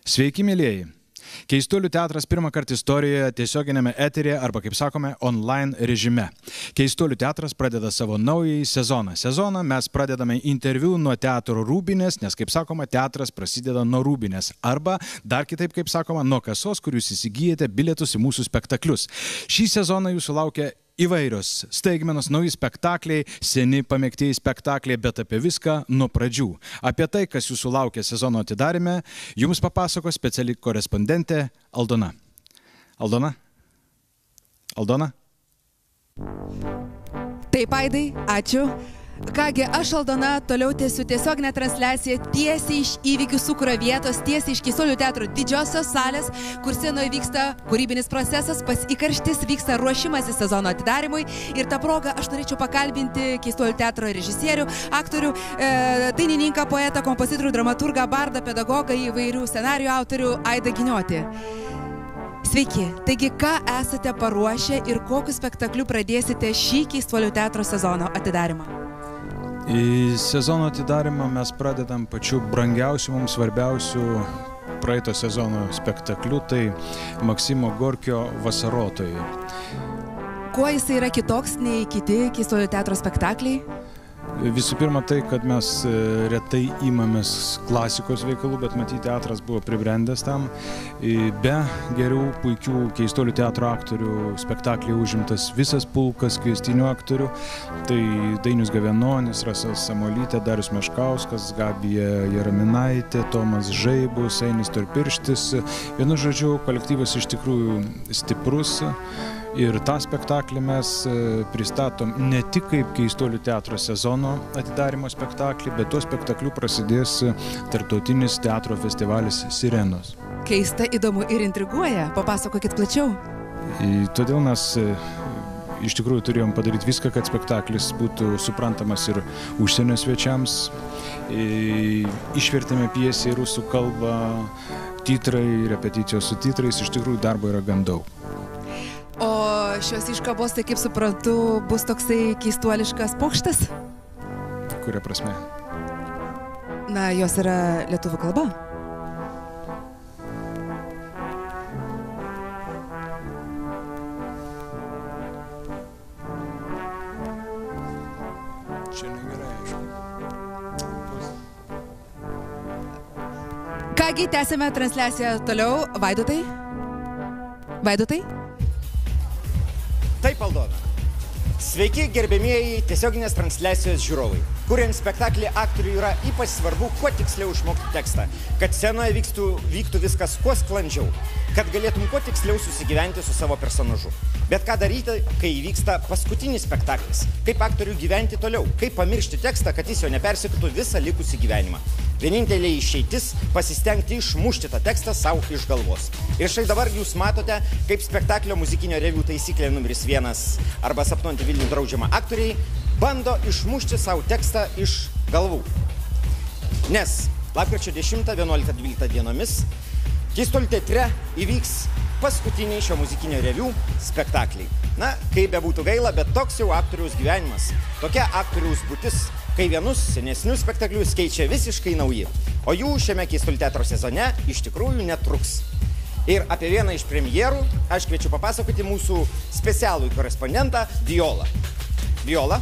Sveiki, mėlyjeji! Keistuolių teatras pirmą kartą istorijoje tiesioginėme eteryje arba, kaip sakome, online režime. Keistuolių teatras pradeda savo naująjį sezoną. Sezoną mes pradedame interviu nuo teatro Rūbinės, nes, kaip sakoma, teatras prasideda nuo Rūbinės. Arba, dar kitaip, kaip sakoma, nuo kasos, kur jūs įsigijate bilietus į mūsų spektaklius. Šį sezoną jūsų laukia įvairios staigmenos, nauji spektakliai, seni pamėgtieji spektakliai, bet apie viską nuo pradžių. Apie tai, kas jūsų laukia sezono atidarime, jums papasakos speciali korespondentė Aldona. Aldona? Aldona? Taip, Aidai, ačiū. Kągi, aš Aldona toliau tęsiu tiesioginę transliaciją tiesiai iš įvykių sūkurio vietos, tiesiai iš Keistuolių teatro didžiosios salės, kur scenoje vyksta kūrybinis procesas, pats įkarštis, vyksta ruošimasis sezono atidarimui. Ir tą progą aš norėčiau pakalbinti Keistuolių teatro režisierių, aktorių, dainininką, poetą, kompozitorių, dramaturgą, bardą, pedagogą, įvairių scenarijų autorių Aidą Giniotį. Sveiki, taigi ką esate paruošę ir kokiu spektakliu pradėsite šį Keistuolių teatro sezono atidarimą? Į sezono atidarimą mes pradedam pačiu brangiausiu, mums svarbiausiu praeito sezono spektakliu, tai Maksimo Gorkio Vasarotojai. Kuo jis yra kitoks nei kiti Keistuolių teatro spektakliai? Visų pirma tai, kad mes retai imamės klasikos veikalų, bet matyti teatras buvo pribrendęs tam. Be gerų, puikių Keistuolių teatro aktorių spektaklyje užimtas visas pulkas kviestinių aktorių. Tai Dainius Gavenonis, Rasa Samuolytė, Darius Meškauskas, Gabija Jaraminaitė, Tomas Žaibus, Ainis Storpirštis. Vienu žodžiu, kolektyvas iš tikrųjų stiprus. Ir tą spektaklį mes pristatom ne tik kaip Keistuolių teatro sezono atidarimo spektaklį, bet tuo spektakliu prasidės tarptautinis teatro festivalis Sirenos. Keista, įdomu ir intriguoja. Papasakokit plačiau. Todėl mes iš tikrųjų turėjom padaryti viską, kad spektaklis būtų suprantamas ir užsienio svečiams. Išvertėme pjesę į rusų kalbą, titrai, repeticijos su titrais, iš tikrųjų darbo yra gan daug. O šios iškabos, tai kaip suprantu, bus toksai keistuoliškas pokštas? Kuria prasme? Na, jos yra lietuvių kalba. Čia negerai, aišku. Kągi, tęsime transliaciją toliau. Vaidotai? Vaidotai? Taip, Aldona. Sveiki, gerbėmieji tiesioginės transliacijos žiūrovai. Kuriant spektaklį aktoriui yra ypač svarbu kuo tiksliau išmokti tekstą, kad scenoje vyktų viskas kuo sklandžiau, kad galėtum kuo tiksliau susigyventi su savo personažu. Bet ką daryti, kai įvyksta paskutinis spektaklis? Kaip aktoriui gyventi toliau? Kaip pamiršti tekstą, kad jis jo nepersekiotų visą likusį gyvenimą? Vienintelė išeitis – pasistengti išmušti tą tekstą savo iš galvos. Ir štai dabar jūs matote, kaip spektaklio muzikinio reviu taisyklė numeris 1 arba Sapnuojantį Vilnių draudžiama aktoriai bando išmušti savo tekstą iš galvų. Nes lapkričio 10, 11, 12 dienomis Keistuolių teatre įvyks paskutiniai šio muzikinio reviu spektakliai. Na, kaip bebūtų gaila, bet toks jau aktoriaus gyvenimas. Tokia aktoriaus būtis, kai vienus senesnius spektaklius keičia visiškai nauji. O jų šiame Keistuolių teatro sezone iš tikrųjų netruks. Ir apie vieną iš premjerų aš kviečiu papasakoti mūsų specialų korespondentą Violą. Viola?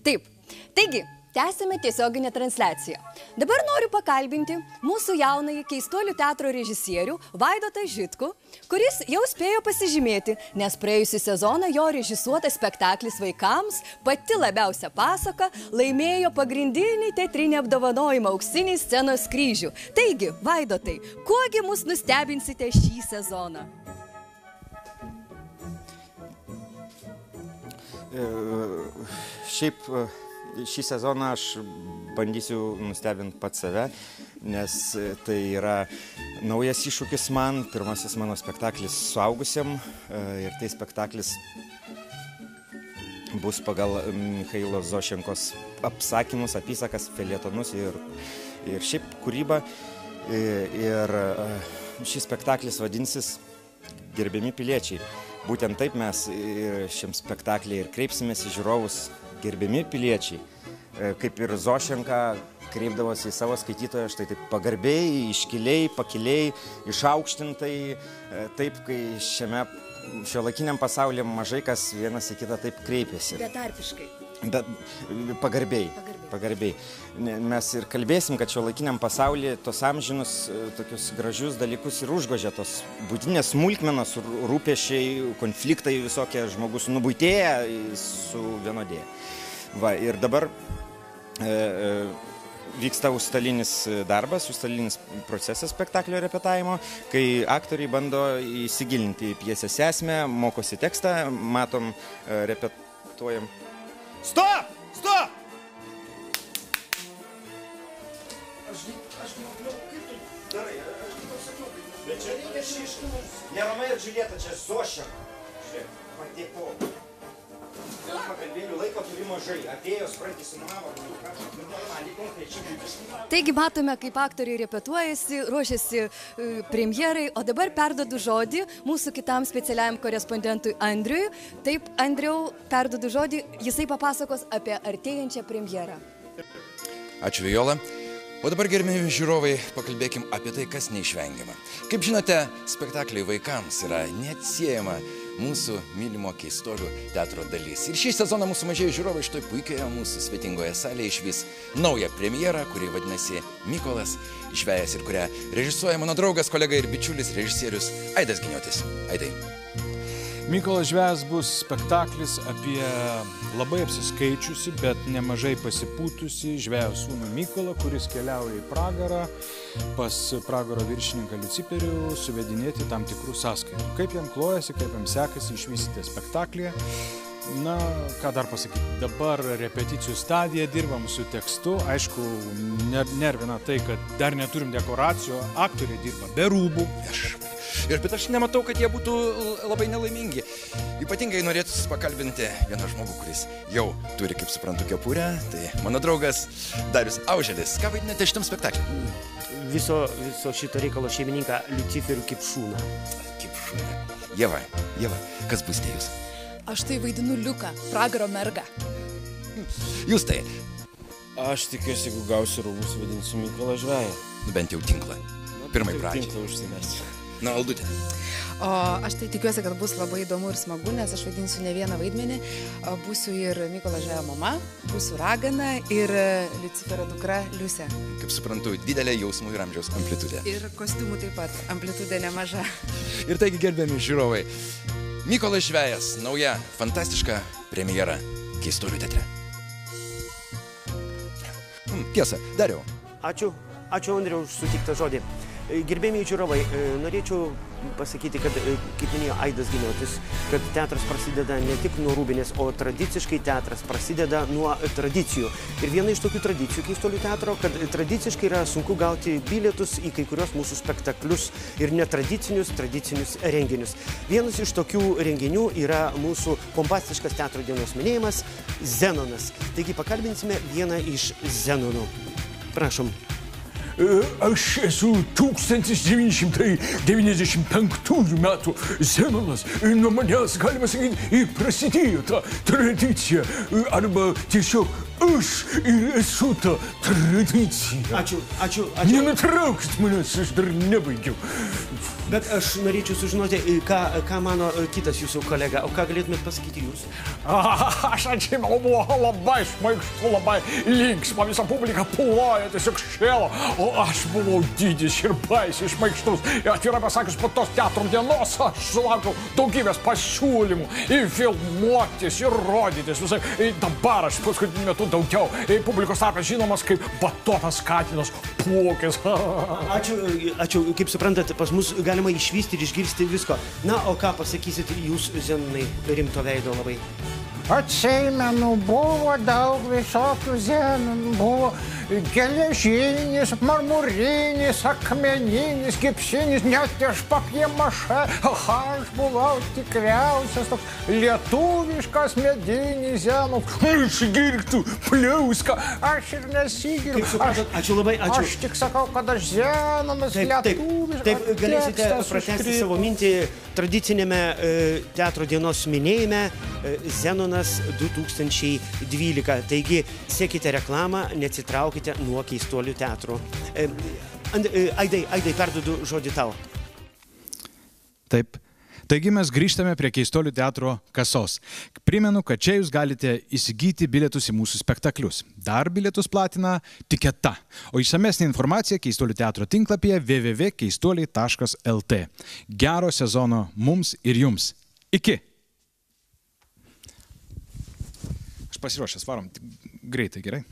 Taip. Taigi, tęsime tiesioginę transliaciją. Dabar noriu pakalbinti mūsų jaunąjį Keistuolių teatro režisierių Vaidotą Žitkų, kuris jau spėjo pasižymėti, nes praėjusį sezoną jo režisuotas spektaklis vaikams Pati labiausia pasaka laimėjo pagrindinį teatrinį apdovanojimą Auksinį scenos kryžių. Taigi, Vaidotai, kuogi mus nustebinsite šį sezoną? Šiaip šį sezoną aš bandysiu nustebinti pat save, nes tai yra naujas iššūkis man, pirmasis mano spektaklis suaugusiam ir tai spektaklis bus pagal Michailo Zošenkos apsakymus, apysakas, feljetonus ir šiaip kūrybą. Ir šis spektaklis vadinsis Gerbiami piliečiai. Būtent taip mes šiam spektaklyje ir kreipsimės į žiūrovus. Gerbiami piliečiai, kaip ir Zošenka kreipdavosi į savo skaitytoją štai taip pagarbiai, iškiliai, pakiliai, išaukštintai, taip, kai šiuolaikiniam pasaulyje mažai kas vienas į kitą taip kreipiasi. Betarpiškai. Bet pagarbiai. Mes ir kalbėsim, kad šiuolaikiniam pasaulyje tos amžinus tokius gražius dalykus ir užgožia tos būtinės smulkmenos, rūpesčiai, konfliktai visokie, žmogus nubuitėja, suvienodėja. Va, ir dabar vyksta užstalinis darbas, užstalinis procesas spektaklio repetavimo, kai aktoriai bando įsigilinti į pjesės esmę, mokosi tekstą, matom, repetuojam. Stop! Stop! Aš galvoju, kaip tu darai, aš kaip sakiau, bet čia reikia šiškų. Ne Romeo ir Džiuljeta, čia Zoša. Žiūrėk, patėko. Dėl pakalbėlių laiko turi mažai. Atėjo, spranti, sumavo, Taigi matome, kaip aktoriai repetuojasi, ruošiasi premjerai, o dabar perdodu žodį mūsų kitam specialiajam korespondentui Andriui. Taip, Andriau, perdodu žodį, jisai papasakos apie artėjančią premjerą. Ačiū, Viola. O dabar, gerbėjai žiūrovai, pakalbėkim apie tai, kas neišvengiama. Kaip žinote, spektakliai vaikams yra neatsiejama mūsų mylimo Keistuolių teatro dalis. Ir šį sezoną mūsų mažieji žiūrovai šitoj puikioje mūsų svetingoje salėje išvys naują premjerą, kuri vadinasi Mykolas Žvejas ir kurią režisuoja mano draugas, kolega ir bičiulis režisierius Aidas Giniotis. Aidai. Mykolas Žvejas bus spektaklis apie labai apsiskaičiusi, bet nemažai pasipūtusi žvejo sūnų Mykolą, kuris keliauja į pragarą pas pragaro viršininką Liuciferį suvedinėti tam tikrų sąskaitų. Kaip jam klojasi, kaip jam sekasi, išvysite spektaklyje. Na, ką dar pasakyti, dabar repeticijų stadija, dirbam su tekstu, aišku, nervina tai, kad dar neturim dekoracijų, aktoriai dirba be rūbų. Bet aš nematau, kad jie būtų labai nelaimingi. Ypatingai norėtųsi pakalbinti vieną žmogų, kuris jau turi, kaip suprantu, kepurę. Tai mano draugas Darius Auželis. Ką vaidinate šitam spektakliui? Viso šito reikalo šeimininką Liuciferių Kipšūną. Kipšūną. Ieva, kas bus jūs? Aš tai vaidinu Liuką, pragaro mergą. Jūs tai? Aš tikiuosi, jeigu gausiu rūbus, vadinsiu Mykolą Žveją. Bent jau tinklą. Pirmai pradžiai. Tinklą užsimesti. Na, Aldutė. O aš tai tikiuosi, kad bus labai įdomu ir smagu, nes aš vaidinsiu ne vieną vaidmenį. Būsiu ir Mykolo Žvejo mama, būsiu ragana ir Liuciferio dukra Liusė. Kaip suprantu, didelė jausmų ir amžiaus amplitudė. Ir kostiumų taip pat, amplitudė nemaža. Ir taigi, gerbiami žiūrovai, Mykolas Žvejas, nauja, fantastiška premjera Keistuolių teatre. Tiesa, Dariau. Ačiū Andriau už sutiktą žodį. Gerbėjai žiūrovai, norėčiau pasakyti, kad, kaip minėjo Aidas Giniotis, kad teatras prasideda ne tik nuo rūbinės, o tradiciškai teatras prasideda nuo tradicijų. Ir viena iš tokių tradicijų Keistuolių teatro, kad tradiciškai yra sunku gauti bilietus į kai kurios mūsų spektaklius ir netradicinius, tradicinius renginius. Vienas iš tokių renginių yra mūsų pompastiškas teatro dienos minėjimas Zenonas. Taigi pakalbinsime vieną iš Zenonų. Prašom. Aš esu 1995 metų Zenonas. Nuo manęs, galima sakyti, prasidėjo ta tradicija. Arba tiesiog aš ir esu ta tradicija. Ačiū. Nenutraukit manęs, aš dar nebaigiau. Bet aš norėčiau sužinoti, ką mano kitas jūsų kolega. O ką galėtumėt pasakyti jūs? Aš atsimenu, buvo labai šmaikštu, labai linksma, visa publika plojo, tiesiog šėlo. O aš buvau didis ir baisiai šmaikštus. Ir atvirai pasakius, po tos teatro dienos aš sulaukiau daugybės pasiūlymų ir filmuotis, ir rodytis. Visai. Dabar aš paskutiniu metu daugiau publikos tarpe žinomas kaip batotas katinas Pūkis. Ačiū, kaip suprantate, pas mus galima išvysti ir išgirsti visko. Na, o ką pasakysit jūs, Zenonai, rimto veido labai? Atsimenu, buvo daug visokių Zenonų, buvo geležinis, marmurinis, akmeninis, gipsinis, net iš papiemašė. Aš buvau tikriausias toks lietuviškas medinis Zenonas. Išgirktų pliauską, aš ir nesigirkau. Ačiū labai, ačiū. Aš tik sakau, kad aš Zenonas lietuviškas. Taip, galėsite pratęsti savo mintį tradicinėme teatro dienos minėjime Zenonas 2012. Taigi, sekite reklamą, neatsitraukite. keliaukite nuo Keistuolių teatro. Aidai, perduodu žodį tau. Taip. Taigi mes grįžtame prie Keistuolių teatro kasos. Primenu, kad čia jūs galite įsigyti bilietus į mūsų spektaklius. Dar bilietus platina Tiketa. O išsamesnė informacija Keistuolių teatro tinklapyje www.keistuoliai.lt. Gero sezono mums ir jums. Iki. Aš pasiruošęs, varom greitai, gerai?